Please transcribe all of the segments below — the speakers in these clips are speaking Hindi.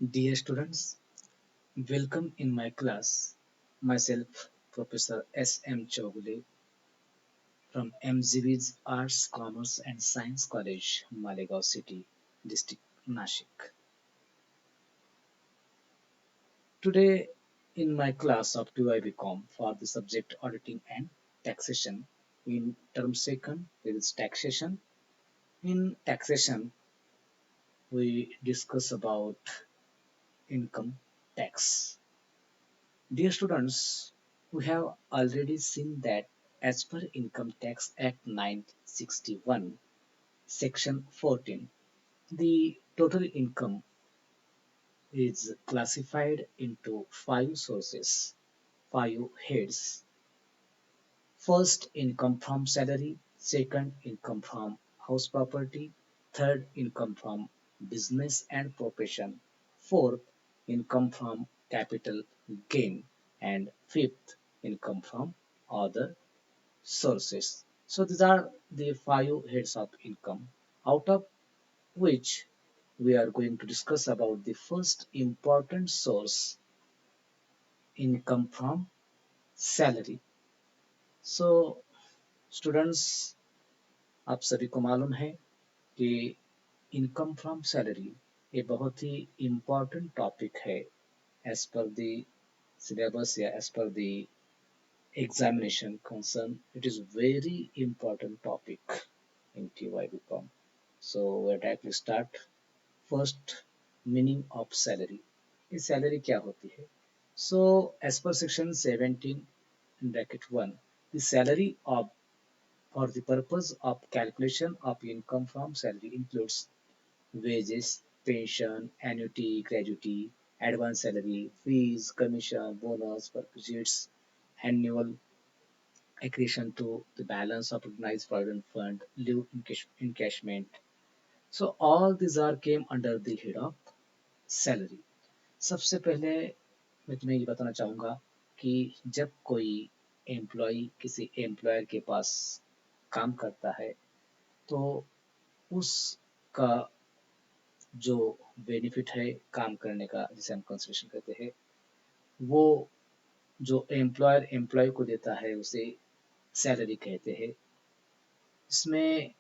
Dear students, welcome in my class. Myself, Professor S. M. Chowgule from MZV's Arts, Commerce and Science College, Malegaon City, District, Nashik. Today, in my class of 2IB for the subject auditing and taxation, in term second, there is taxation. In taxation, we discuss about income tax. Dear students, we have already seen that as per Income Tax Act 1961, Section 14, the total income is classified into five sources, five heads. First, income from salary. Second, income from house property. Third, income from business and profession. Fourth, income from capital gain. And fifth, income from other sources. So these are the five heads of income, out of which we are going to discuss about the first important source, income from salary. So students, आप सभी को मालूम है कि इनकम फ्रॉम सैलरी ये बहुत ही इम्पोर्टेंट टॉपिक है एज पर द सिलेबस या as per the examination concern. It is very important topic in TYBCom. So we'll directly start. First, meaning of salary. ये सैलरी क्या होती है? So as per section 17 in bracket 1, the salary of for the purpose of calculation of income from salary includes wages, pension, annuity, gratuity, advance salary, fees, commission, bonus, perquisites, annual accretion to the balance of recognized provident fund, leave encashment. So all these are came under the head of salary. सबसे पहले मैं तुम्हें ये बताना चाहूँगा कि जब कोई एम्प्लॉय किसी एम्प्लॉयर के पास काम करता है तो उसका जो बेनिफिट है काम करने का जिसे हम कंसिडरेशन कहते हैं वो जो एम्प्लॉयर एम्प्लॉय को देता है उसे सैलरी कहते हैं। इसमें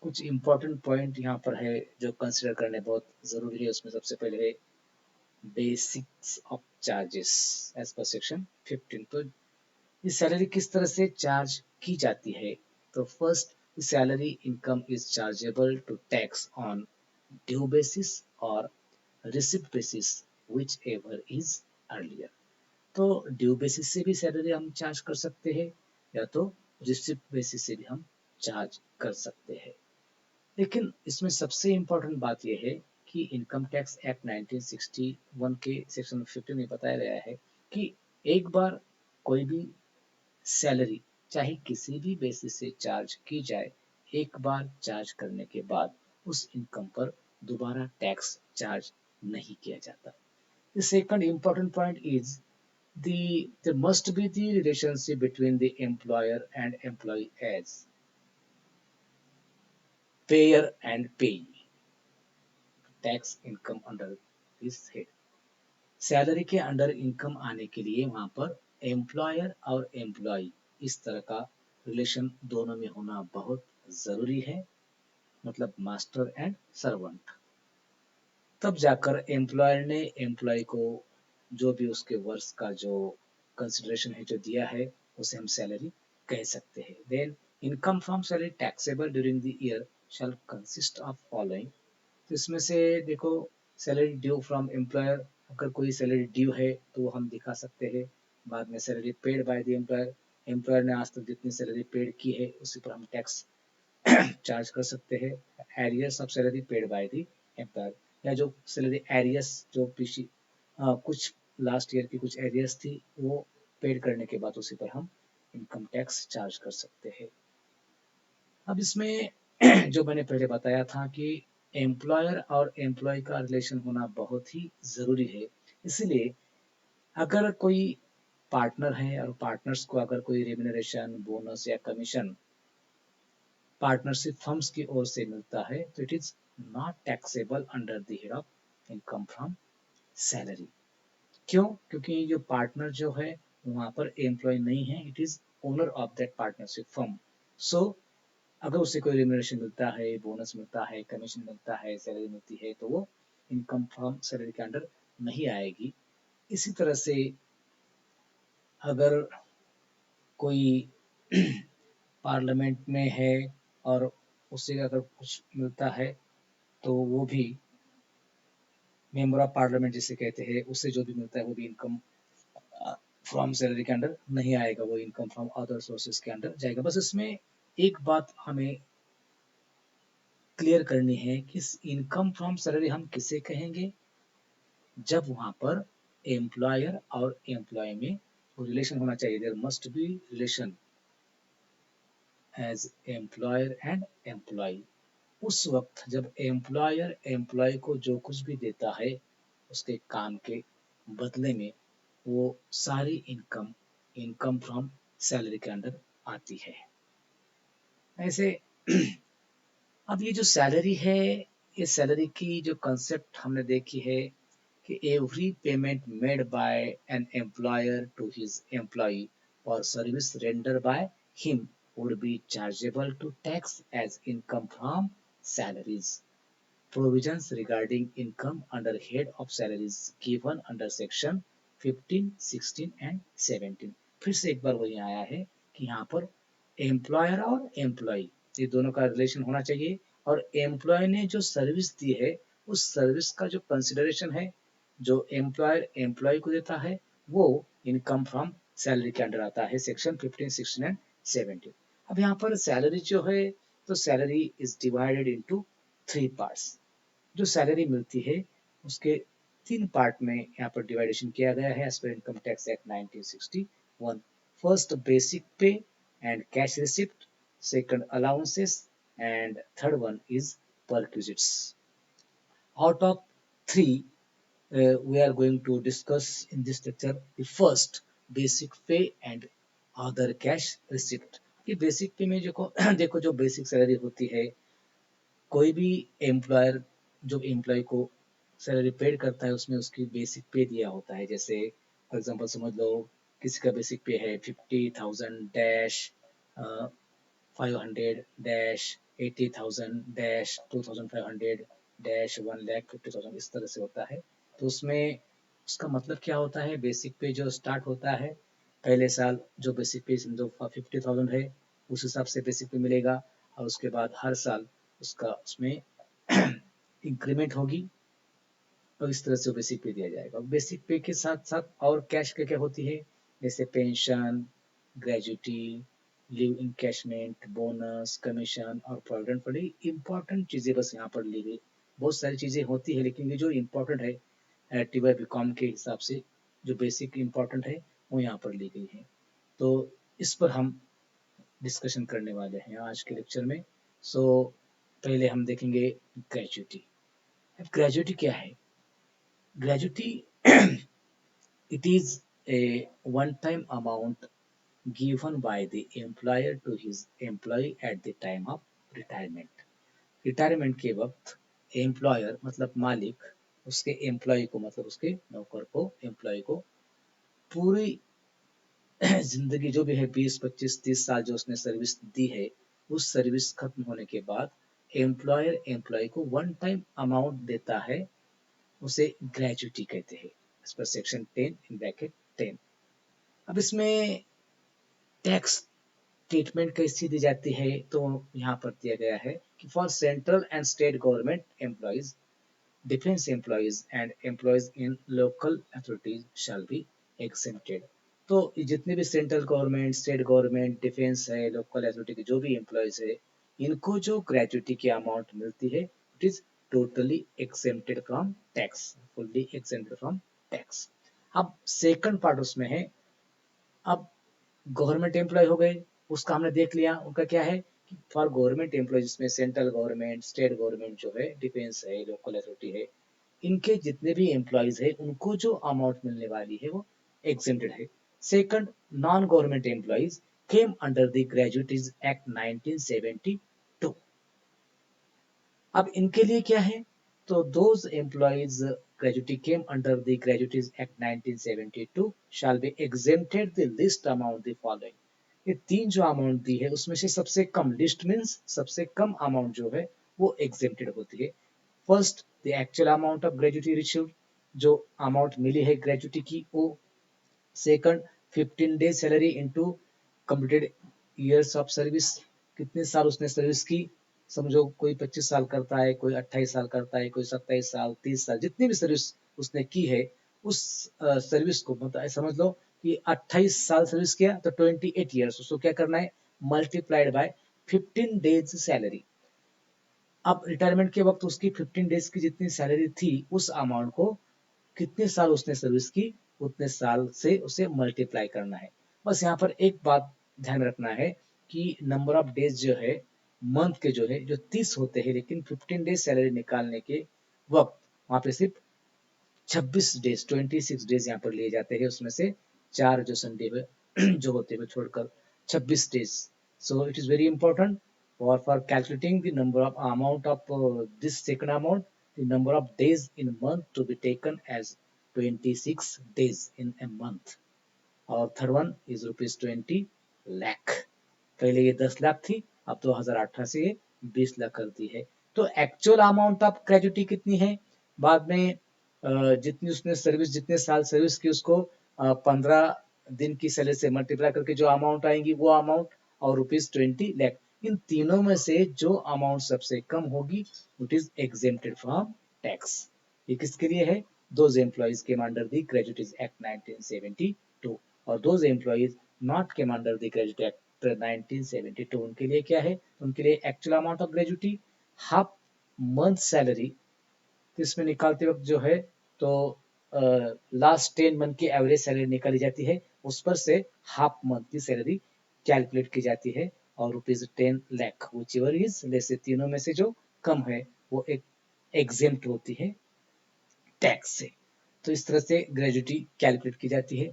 कुछ इम्पोर्टेंट पॉइंट यहाँ पर है जो कंसिडर करने बहुत ज़रूरी है। उसमें सबसे पहले है basics of charges as per section 15। तो ये सैलरी किस तरह से चार्ज की जाती है? तो first, salary income is chargeable to tax on due basis और receipt basis whichever is earlier. तो ड्यू बेसिस से भी सैलरी हम चार्ज कर सकते हैं या तो रिसिप्ट बेसिस से भी हम चार्ज कर सकते हैं। लेकिन इसमें सबसे इम्पोर्टेंट बात यह है कि इनकम टैक्स एक्ट 1961 के सेक्शन 15 में बताया गया है कि एक बार कोई भी सैलरी चाहे किसी भी बेसिस से चार्ज की जाए, एक बार चार्ज करने के बाद उस इनकम पर दोबारा टैक्स चार्ज नहीं किया जाता। The second important point is there must be the relationship between the employer and employee as payer and payee. Tax income under this head. Salary के अंडर इनकम आने के लिए वहां पर एम्प्लॉयर और एम्प्लॉय इस तरह का रिलेशन दोनों में होना बहुत जरूरी है, मतलब मास्टर एंड सर्वेंट। तब जाकर एम्प्लॉयर ने एम्प्लॉय को जो भी उसके वर्ष का जो कंसिडरेशन है जो दिया है उसे हम सैलरी कह सकते हैं। Then income from salary taxable during the year shall consist of following. तो इसमें से देखो, सैलरी ड्यू फ्रॉम एम्प्लॉयर, अगर कोई सैलरी ड्यू है तो वो हम दिखा सकते हैं। बाद में salary paid by the employer, employer ने आज तक जितनी सैलरी पेड की है उसी पर हम टैक्स चार्ज कर सकते हैं। Arrears of salary paid by the employer, या जो सैलरी एरियर्स जो पिछली कुछ लास्ट ईयर की कुछ एरियर्स थी वो पेड करने के बाद उसी पर हम इनकम टैक्स चार्ज कर सकते हैं। अब इसमें जो मैंने पहले बताया था कि एम्प्लॉयर और एम्प्लॉय का रिलेशन होना बहुत ही ज़रूरी है। इसलिए अगर कोई पार्टनर है और पार्टनर्स को अगर कोई रेम्यूनरेशन, बोनस या कमीशन पार्टनरशिप फर्म्स की ओर से मिलता है तो it is not taxable under the head of income from salary. क्यों? क्योंकि जो पार्टनर जो है वहाँ पर एम्प्लॉय नहीं है, it is owner of that partnership firm. So अगर उसे कोई रिम्यूनरेशन मिलता है, बोनस मिलता है, कमीशन मिलता है, सैलरी मिलती है, तो वो इनकम फ्रॉम सैलरी के अंडर नहीं आएगी। इसी तरह से अगर कोई पार्लियामेंट में है और उसे अगर कुछ मिलता है तो वो भी मेंबर ऑफ पार्लियामेंट जिसे कहते हैं, उससे जो भी मिलता है वो भी इनकम फ्रॉम सैलरी के अंडर नहीं आएगा, वो इनकम फ्रॉम अदर सोर्सेज के अंडर जाएगा। बस इसमें एक बात हमें क्लियर करनी है कि इनकम फ्रॉम सैलरी हम किसे कहेंगे, जब वहां पर एम्प्लॉयर और एम्प्लॉय में रिलेशन होना चाहिए। There must be relation as employer and employee. उस वक्त जब एम्प्लॉयर एम्प्लॉय को जो कुछ भी देता है उसके काम के बदले में, वो सारी इनकम इनकम फ्रॉम सैलरी के अंदर आती है। ऐसे अब ये जो सैलरी है, ये सैलरी की जो कंसेप्ट हमने देखी है कि every payment made by an employer to his employee और service render by him would be chargeable to tax as income from salaries. Provisions regarding income under head of salaries given under section 15, 16 and 17। फिर से एक बार वही आया है कि यहाँ पर एम्प्लॉयर और एम्प्लॉय ये दोनों का रिलेशन होना चाहिए, और एम्प्लॉय ने जो सर्विस दी है उस सर्विस का जो कंसिडरेशन है जो एम्प्लॉयर एम्प्लॉय को देता है वो इनकम फ्रॉम सैलरी के अंडर आता है, सेक्शन 15, 16 एंड 17। अब यहाँ पर सैलरी जो है, तो salary is divided into 3 parts. जो सैलरी मिलती है उसके 3 पार्ट में यहाँ पर डिवाइडेशन किया गया है as per income tax act 1961। First basic pay and cash receipt, second allowances and third one is perquisites. Out of three, we are going to discuss in this lecture the first, basic pay and other cash receipt। कि बेसिक पे में जो देखो जो बेसिक सैलरी होती है, कोई भी एम्प्लॉयर जो एम्प्लॉय को सैलरी पेड करता है उसमें उसकी बेसिक पे दिया होता है। जैसे फॉर एग्जांपल समझ लो किसी का बेसिक पे है 50,000 डैश 500 डैश 80,000 डैश 2,500 डैश 1,50,000, इस तरह से होता है। तो उसमें उसका मतलब क्या होता है, बेसिक पे जो स्टार्ट होता है पहले साल जो बेसिक पे समझो 50,000 है उस हिसाब से बेसिक पे मिलेगा, और उसके बाद हर साल उसका उसमें इंक्रीमेंट होगी और इस तरह से बेसिक पे दिया जाएगा। बेसिक पे के साथ साथ और कैश क्या क्या होती है, जैसे pension, gratuity, leave encashment, bonus, commission और प्रोविडेंट फंड। इंपॉर्टेंट चीजें बस यहाँ पर ली गई। बहुत सारी चीजें होती है लेकिन ये जो इम्पोर्टेंट है टीवाई बीकॉम के हिसाब से जो बेसिक इम्पोर्टेंट है वो यहाँ पर ली गई है। तो इस पर हम डिस्कशन करने वाले हैं आज के लेक्चर में। सो पहले हम देखेंगे ग्रेजुटी। अब ग्रेजुटी क्या है? Gratuity it is a one-time amount given by the employer to his employee at the time of retirement। Retirement के वक्त एम्प्लॉयर मतलब मालिक उसके एम्प्लॉय को मतलब उसके नौकर को एम्प्लॉय को पूरी जिंदगी जो भी है 20, 25, 30 साल जो उसने सर्विस दी है उस सर्विस खत्म होने के बाद एम्प्लॉयर एम्प्लॉय को वन टाइम अमाउंट देता है, उसे ग्रेजुटी कहते हैं as per section 10 in bracket 10। अब इसमें टैक्स ट्रीटमेंट कैसी दी जाती है, तो यहाँ पर दिया गया है कि for central and state government employees, defence employees and employees in local authorities shall be exempted. तो जितने भी central government, state government, defence है, लोकल अथॉरिटी के जो भी एम्प्लॉयज है, इनको जो ग्रेजुटी की अमाउंट मिलती है it is totally exempted from tax, fully exempted from tax. अब सेकंड पार्ट उसमें है, अब गवर्नमेंट एम्प्लॉय हो गए, उसका हमने देख लिया उनका क्या है कि फॉर गवर्नमेंट एम्प्लॉय जिसमें सेंट्रल गवर्नमेंट, स्टेट गवर्नमेंट जो है, डिफेंस है, लोकल अथॉरिटी है, इनके जितने भी एम्प्लॉयज है उनको जो अमाउंट मिलने वाली है वो एग्जेम्प्टेड है। Second, non government employees came under the gratuities act 1972। अब इनके लिए क्या है, तो those employees gratuity came under the Gratuities Act 1972 shall be exempted the least amount the following. ये तीन जो अमाउंट दी है उसमें से सबसे कम, लिस्ट मीन्स सबसे कम अमाउंट जो है वो एग्जेम्प्टेड होती है. First the actual amount of gratuity received, जो अमाउंट मिली है ग्रेजुटी की वो. Second 15 days salary into completed years of service, कितने साल उसने सर्विस की. समझो कोई 25 साल करता है, कोई 28 साल करता है, कोई 27 साल, 30 साल, जितनी भी सर्विस उसने की है उस सर्विस को मतलब समझ लो कि 28 साल सर्विस किया तो 28 ईयर्स उसको क्या करना है, मल्टीप्लाइड बाय 15 डेज सैलरी. अब रिटायरमेंट के वक्त उसकी 15 डेज की जितनी सैलरी थी उस अमाउंट को कितने साल उसने सर्विस की उतने साल से उसे मल्टीप्लाई करना है. बस यहाँ पर एक बात ध्यान रखना है कि नंबर ऑफ डेज जो है मंथ के जो है जो 30 होते हैं, लेकिन 15 डेज सैलरी निकालने के वक्त वहां पे सिर्फ 26 डेज 26 डेज यहाँ पर लिए जाते हैं. उसमें से 4 जो संडे जो होते हैं छोड़कर 26 days. So it is very important for calculating the number of amount of this second amount, the number of days in month to be taken as 26 days in a month. और थर्ड वन इज ₹20 लाख. पहले ये 10 लाख थी, अब 2018 से ये 20 लाख कर दी है. तो एक्चुअल अमाउंट ऑफ ग्रेजुटी कितनी है, बाद में जितनी उसने सर्विस, जितने साल सर्विस की उसको 15 दिन की सैलरी से मल्टीप्लाई करके जो अमाउंट आएंगी वो अमाउंट, और ₹20 लाख. इन तीनों में से जो अमाउंट सबसे कम होगी it is exempted from tax. ये किसके लिए है, those employees came under the gratuities act 1972 और those employees not came under the gratuity act 1972. उनके लिए क्या है, उनके लिए actual amount of gratuity, half month salary. इसमें निकालते वक्त जो है तो लास्ट 10 मंथ की एवरेज सैलरी निकाली जाती है, उस पर से हाफ मंथ की सैलरी कैलकुलेट की जाती है और ₹10 lakh which ever is less. तीनों में से जो कम है वो एक एग्जेम्प्ट होती है टैक्स से. तो इस तरह से ग्रेजुटी कैलकुलेट की जाती है.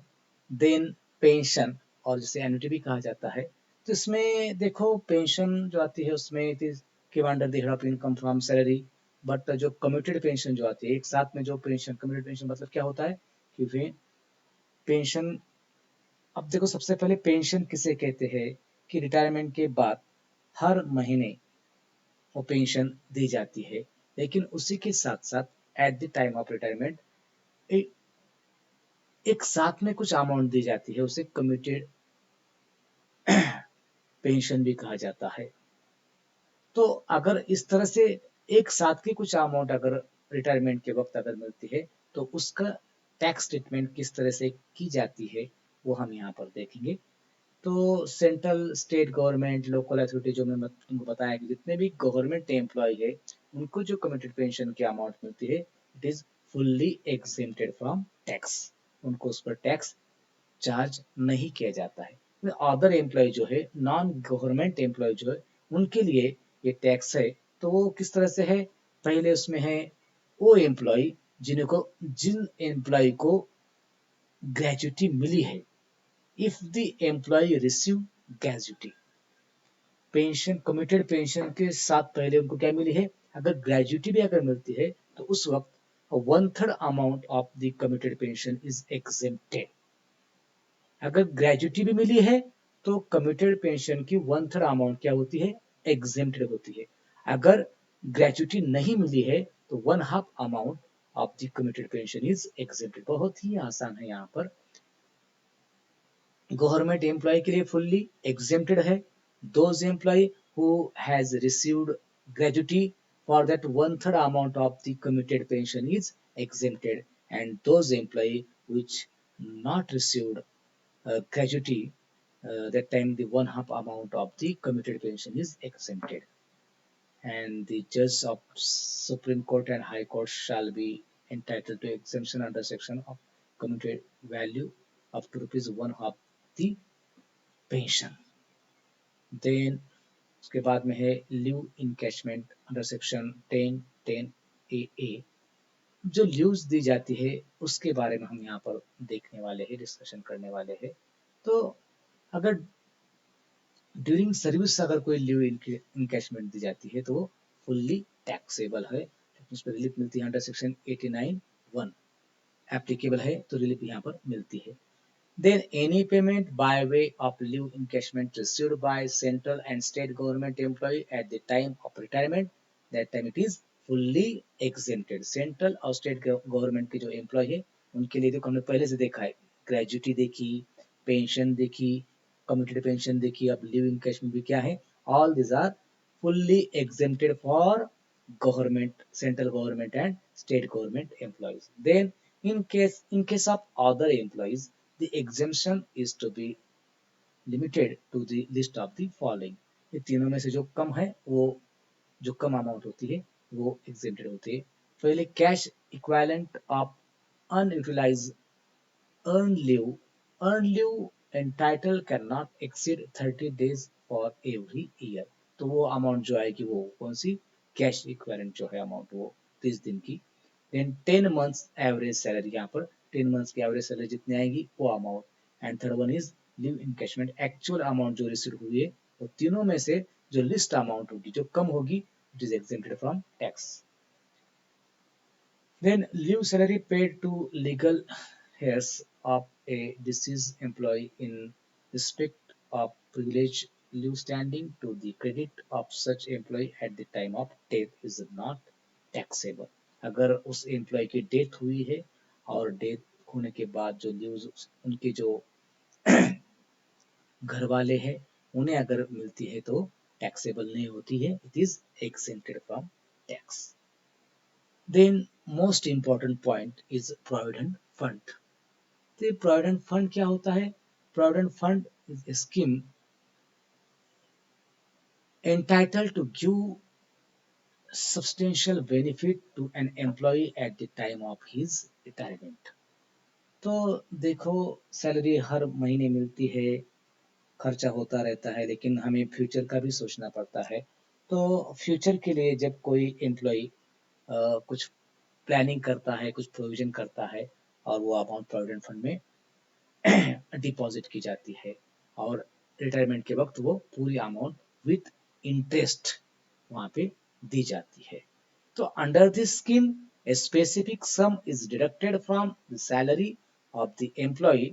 देन पेंशन और जिसे एन्युटी भी कहा जाता है. तो इसमें देखो पेंशन जो आती है उसमें it is came under the head of income from salary. But जो कम्यूटेड पेंशन जो आती है एक साथ में जो पेंशन, कम्यूटेड पेंशन मतलब क्या होता है कि वे पेंशन, अब देखो सबसे पहले पेंशन किसे कहते हैं कि रिटायरमेंट के बाद हर महीने वो पेंशन दी जाती है, लेकिन उसी के साथ साथ eight the time of retirement एक साथ में कुछ अमाउंट दी जाती है, उसे कम्यूटेड पेंशन भी कहा जाता है. तो अगर इस तरह से एक साथ की कुछ अमाउंट अगर रिटायरमेंट के वक्त अगर मिलती है तो उसका टैक्स ट्रीटमेंट किस तरह से की जाती है वो हम यहाँ पर देखेंगे. तो central, state government, local authority, जो मैं तुमको बताया कि जितने भी गवर्नमेंट एम्प्लॉय है उनको जो कम्यूटेड पेंशन की अमाउंट मिलती है it is fully exempted from tax. उनको उस पर टैक्स चार्ज नहीं किया जाता है. अदर एम्प्लॉय जो है, नॉन गवर्नमेंट एम्प्लॉय जो है उनके लिए ये टैक्स है. तो वो किस तरह से है, पहले उसमें है वो एम्प्लॉय जिन एम्प्लॉय को ग्रेजुटी मिली है. If the employee receive gratuity, pension, commuted pension के साथ पहले उनको क्या मिली है, अगर ग्रेजुटी भी अगर मिलती है तो उस वक्त 1/3 amount of the committed pension is exempted. अगर ग्रेजुटी भी मिली है तो कम्यूटेड पेंशन की 1/3 अमाउंट क्या होती है, एग्जेम्प्टेड होती है. अगर ग्रेजुटी नहीं मिली है तो 1/2 amount of the commuted pension is exempted. बहुत ही आसान है. यहाँ पर गवर्नमेंट एम्प्लॉय के लिए फुल्ली एग्जेम्प्टेड है. Those employee who has received gratuity, for that 1/3 amount of the commuted pension is exempted, and those employee which not received gratuity, that time the 1/2 amount of the commuted pension is exempted. And the judge of Supreme Court and High Court shall be entitled to exemption under section of commuted value up to ₹1/2 the pension. Then उसके बाद में है leave encashment under section 10(10)AA. जो लीव्स दी जाती है उसके बारे में हम यहाँ पर देखने वाले हैं, डिस्कशन करने वाले हैं. तो अगर ड्यूरिंग सर्विस अगर कोई लीव इनकैशमेंट दी जाती है तो वो फुल्ली टैक्सेबल है. उस पर रिलीफ मिलती है अंडर सेक्शन 89(1) एप्लीकेबल है तो रिलीफ यहाँ पर मिलती है। Then any payment by way of leave encashment received by central and state government employee at the time of retirement, that time it is fully exempted. Central और state government के जो employee है उनके लिए तो हमने पहले से देखा है, ग्रेजुटी देखी, पेंशन देखी, कम्युटेड पेंशन देखी, अब लीव इनकैशमेंट भी क्या है, all this are fully exempted for government, central government and state government employees. Then in case of other employees, the exemption is to be limited to the list of the following. ये तीनों में से जो कम है वो, जो कम अमाउंट होती है वो exempted होती है। पहले cash equivalent of unutilised earned leave, earned leave entitled cannot exceed 30 days for every year. तो वो अमाउंट जो आएगी वो कौन सी, कैश इक्विवेलेंट जो है अमाउंट वो 30 दिन की। देन 10 मंथ्स एवरेज सैलरी, यहाँ पर 10 मंथ्स की एवरेज सैलरी जितनी आएगी वो amount. And third one is leave encashment, actual amount जो रिसीव हुई है वो तीनों में से जो लिस्ट अमाउंट होगी जो कम होगी it is exempted from tax. Then leave salary paid to legal heirs of a deceased employee in respect of privilege leave standing to the credit of such employee at the time of death is not taxable. अगर उस एम्प्लॉय की डेथ हुई है और डेथ होने के बाद जो लीव उनके जो घर वाले हैं उन्हें अगर मिलती है तो टैक्सेबल नहीं होती है, it is exempted from tax. Then most important point is provident fund. तो provident fund क्या होता है? Provident fund is a scheme entitled to give substantial benefit to an employee at the time of his retirement. तो देखो सैलरी हर महीने मिलती है, खर्चा होता रहता है, लेकिन हमें फ्यूचर का भी सोचना पड़ता है। तो फ्यूचर के लिए जब कोई एम्प्लॉय कुछ प्लानिंग करता है, कुछ प्रोविजन करता है और वो अमाउंट प्रोविडेंट फंड में डिपॉजिट की जाती है और रिटायरमेंट के वक्त वो पूरी अमाउंट विथ इंटरेस्ट वहाँ पे दी जाती है। तो under this scheme a specific sum is deducted from the salary of the employee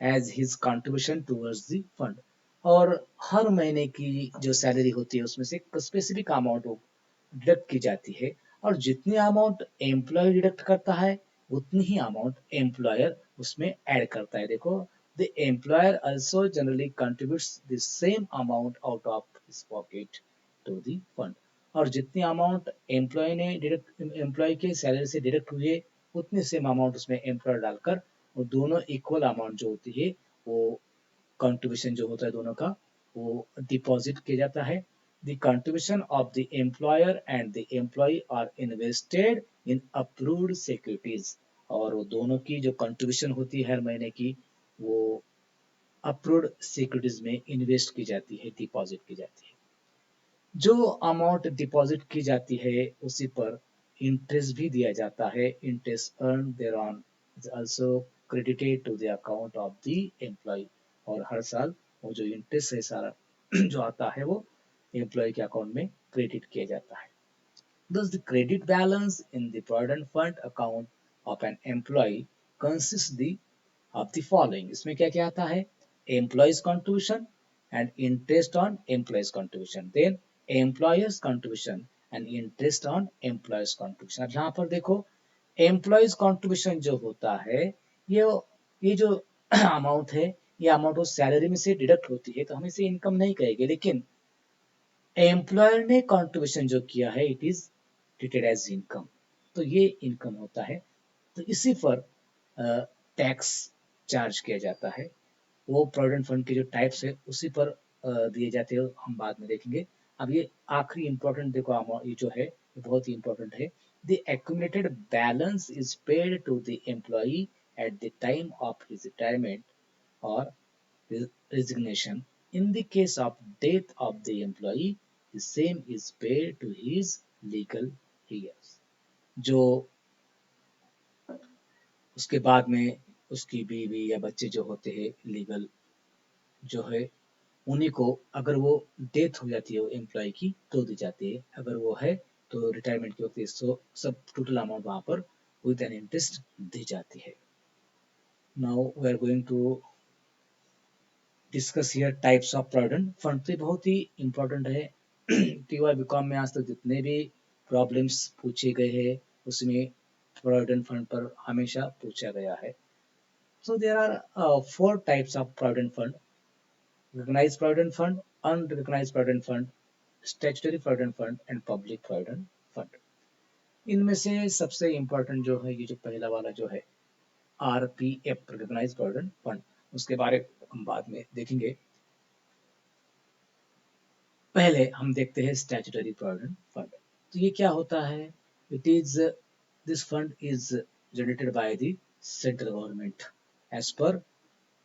as his contribution towards the fund. और हर महीने की जो सैलरी होती है उसमें से स्पेसिफिक अमाउंट डिडक्ट की जाती है और जितनी अमाउंट एम्प्लॉय डिडक्ट करता है उतनी ही अमाउंट एम्प्लॉयर उसमें ऐड करता है। देखो the employer also generally contributes the same amount out of his pocket to the fund. और जितनी अमाउंट एम्प्लॉय ने डिडक्ट, एम्प्लॉय के सैलरी से डिडक्ट हुई है उतनी सेम अमाउंट उसमें एम्प्लॉयर डालकर वो दोनों इक्वल अमाउंट जो होती है वो कंट्रीब्यूशन जो होता है दोनों का वो डिपॉजिट किया जाता है। The contribution of the employer and the employee are invested in approved securities। और वो दोनों की जो कंट्रीब्यूशन होती है हर महीने की वो अप्रूव्ड सिक्योरिटीज में इन्वेस्ट की जाती है, डिपॉजिट की जाती है। जो अमाउंट डिपॉजिट की जाती है उसी पर इंटरेस्ट भी दिया जाता है। Interest earn thereon is also credited to the account of the employee. और हर साल वो जो इंटरेस्ट है सारा जो आता है वो एम्प्लॉय के अकाउंट में क्रेडिट किया जाता है। Thus, the credit balance in the provident fund account of an employee consists of the following। इसमें क्या क्या आता है? Employees contribution and interest on employees contribution, then employers contribution and interest on employees contribution। अब यहाँ पर देखो employees contribution जो होता है ये ये जो अमाउंट है ये अमाउंट उस सैलरी में से डिडक्ट होती है तो हम इसे इनकम नहीं कहेंगे, लेकिन एम्प्लॉयर ने कंट्रीब्यूशन जो किया है it is treated as income, तो ये इनकम होता है। तो इसी पर टैक्स चार्ज किया जाता है। वो प्रोविडेंट फंड के जो टाइप्स है उसी पर दिए जाते हैं, हम बाद में देखेंगे। अब ये आखिरी इंपॉर्टेंट देखो ये जो है ये बहुत ही इंपॉर्टेंट है। The accumulated balance is paid to the employee at the time of his retirement और resignation. In the case of death of the employee, the same is paid to his legal heirs। जो उसके बाद में उसकी बीवी या बच्चे जो होते हैं लीगल जो है उन्हीं को अगर वो डेथ हो जाती है वो एम्प्लॉय की तो दी जाती है, अगर वो है तो रिटायरमेंट की वक्त सो सब टोटल अमाउंट वहाँ पर विद एन इंटरेस्ट दी जाती है। Now we are going to discuss here types of provident fund. तो बहुत ही इंपॉर्टेंट है। टीवाई बीकॉम में आज तक जितने भी प्रॉब्लम्स पूछे गए हैं उसमें प्रोविडेंट फंड पर हमेशा पूछा गया है। So there are 4 types of provident fund: recognised provident fund, unrecognised provident fund, statutory provident fund and public provident fund. इनमें से सबसे इम्पोर्टेंट जो है ये जो पहला वाला जो है आरपीएफ, रिकॉग्नाइज्ड प्रोविडेंट फंड, उसके बारे में हम बाद में देखेंगे। पहले हम देखते हैं स्टैट्यूटरी प्रोविडेंट फंड। तो ये क्या होता है? It is this fund is generated by the central government as per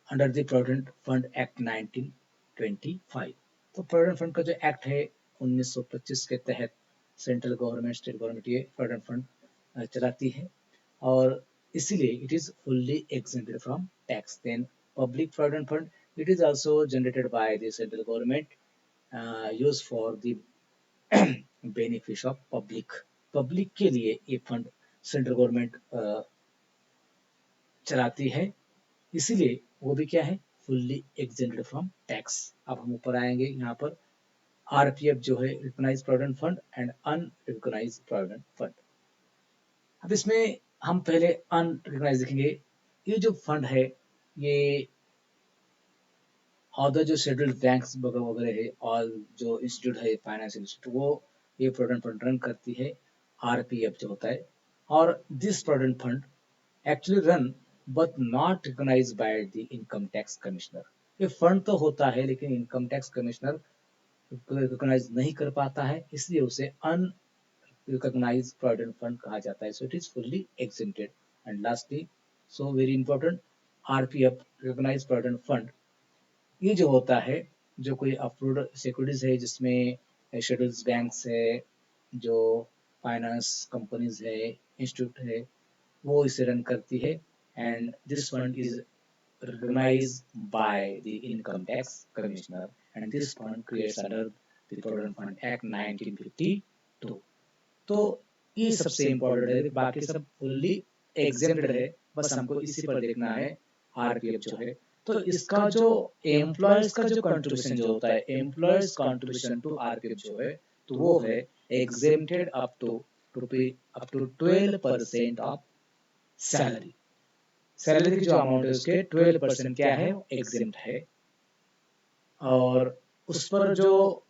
under the provident fund act 1925। तो प्रोविडेंट फंड का जो एक्ट है 1925 के तहत सेंट्रल गवर्नमेंट, स्टेट गवर्नमेंट ये प्रोविडेंट फंड चलाती है और इसीलिए it is fully exempted from tax. Then public provident fund, it is also generated by the central government, use for the benefit of public. Public के लिए ये फंड सेंट्रल गवर्नमेंट चलाती है, इसीलिए वो भी क्या है, फुल्ली exempted फ्रॉम टैक्स। अब हम ऊपर आएंगे यहाँ पर आरपीएफ जो है recognised provident fund and unrecognised provident fund. अब इसमें हम पहले अनरिकॉग्नाइज्ड देखेंगे। ये जो फंड है ये अदर जो शेड्यूल्ड बैंक्स वगैरह है, ऑल जो इंस्टीट्यूट है फाइनेंशियल इंस्टीट्यूट, वो ये प्रोविडेंट फंड रन करती है, आरपीएफ जो होता है। और this provident fund actually run but not recognised by the income tax commissioner. ये फंड तो होता है लेकिन इनकम टैक्स कमिश्नर रिकॉग्नाइज नहीं कर पाता है, इसलिए उसे अनरिकॉग्नाइज्ड प्रोविडेंट फंड कहा जाता है। So it is fully exempted। And lastly, so very important, RPF recognised provident fund ये जो होता है, जो कोई अप्रूव्ड सिक्योरिटीज है जिसमें शेड्यूल्ड बैंक्स है, जो फाइनेंस कंपनीज है, इंस्टीट्यूट है, वो इसे रन करती है। And this fund is recognized by the income tax commissioner and this fund creates under the Provident Fund Act 1952। तो ये सबसे इम्पोर्टेंट है, बाकी सब फुल्ली एग्जेम्प्टेड है, बस हमको इसी पर देखना है आरपीएफ जो है। तो इसका जो एम्प्लॉयर्स का जो कंट्रीब्यूशन जो होता है, एम्प्लॉयर्स कंट्रीब्यूशन टू आरपीएफ जो है, तो वो है exempted up to 12% of salary. Salary की जो अमाउंट है उसके 12% क्या है, एग्जेम्प्ट है। और उस पर जो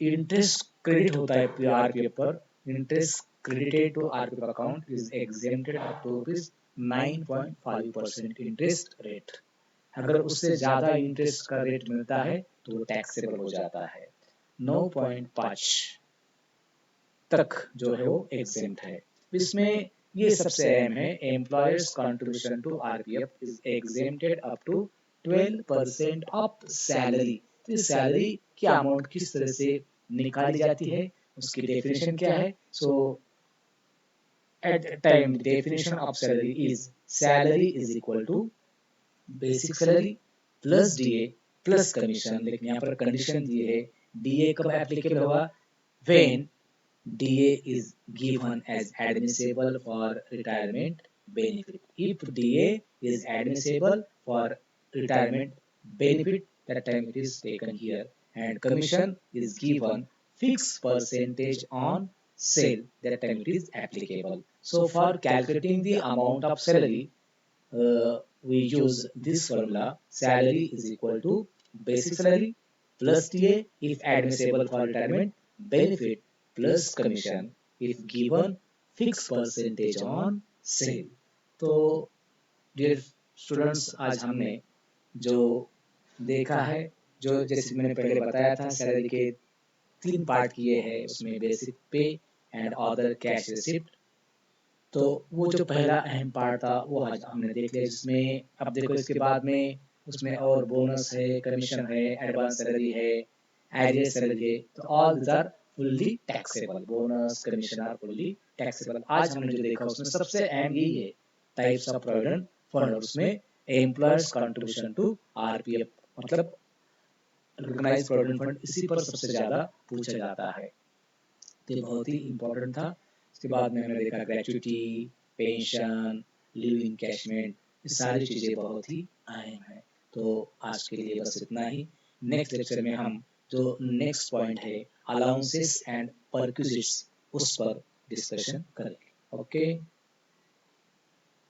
इंटरेस्ट क्रेडिट होता है आरपीएफ पर, interest credited to RPF account is exempted up to ₹9.5% interest rate. अगर उससे ज्यादा इंटरेस्ट का रेट मिलता है तो वो टैक्सेबल हो जाता है। 9.5 तक जो है वो एग्जेम्प्ट है। इसमें ये सबसे अहम है, employers contribution to RPF is exempted up to 12% of salary. तो सैलरी की अमाउंट किस तरह से निकाली जाती है, उसकी डेफिनेशन क्या है? So at time definition of salary is salary is equal to basic salary plus DA plus commission. लेकिन यहाँ पर कंडीशन दी है, डीए कब एप्लीकेबल होगा? When DA is given as admissible for retirement benefit. If DA is admissible for retirement benefit, that time it is taken here. And commission is given fixed percentage on sale, that time it is applicable. So for calculating the amount of salary, we use this formula: salary is equal to basic salary plus TA if admissible for retirement benefit plus commission if given fixed percentage on sale। तो डियर स्टूडेंट्स, आज हमने जो देखा है, जो जैसे मैंने पहले बताया था, सैलरी के 3 पार्ट किए हैं, उसमें basic pay and other cash receipt. तो वो जो पहला अहम पार्ट था वो आज हमने देख लिया, जिसमें अब देखो इसके बाद में उसमें और बोनस है, कमीशन है, एडवांस सैलरी है, एरियर सैलरी है, तो all these are fully taxable. Bonus, commission are fully taxable. आज हमने जो देखा उसमें सबसे अहम यही है, टाइप्स ऑफ प्रोविडेंट फंड, और उसमें एम्प्लॉयर्स कंट्रीब्यूशन टू आरपीएफ मतलब रिकॉग्नाइज्ड प्रोविडेंट फंड, इसी पर सबसे ज्यादा पूछा जाता है। तो ये बहुत ही इम्पोर्टेंट था। उसके बाद में हमने देखा ग्रेचुटी, पेंशन, लीव इनकैशमेंट, ये सारी चीज़ें बहुत ही अहम है। तो आज के लिए बस इतना ही। नेक्स्ट लेक्चर में हम जो नेक्स्ट पॉइंट है अलाउंसेस एंड परक्विजिट्स, उस पर डिस्कशन करेंगे। ओके।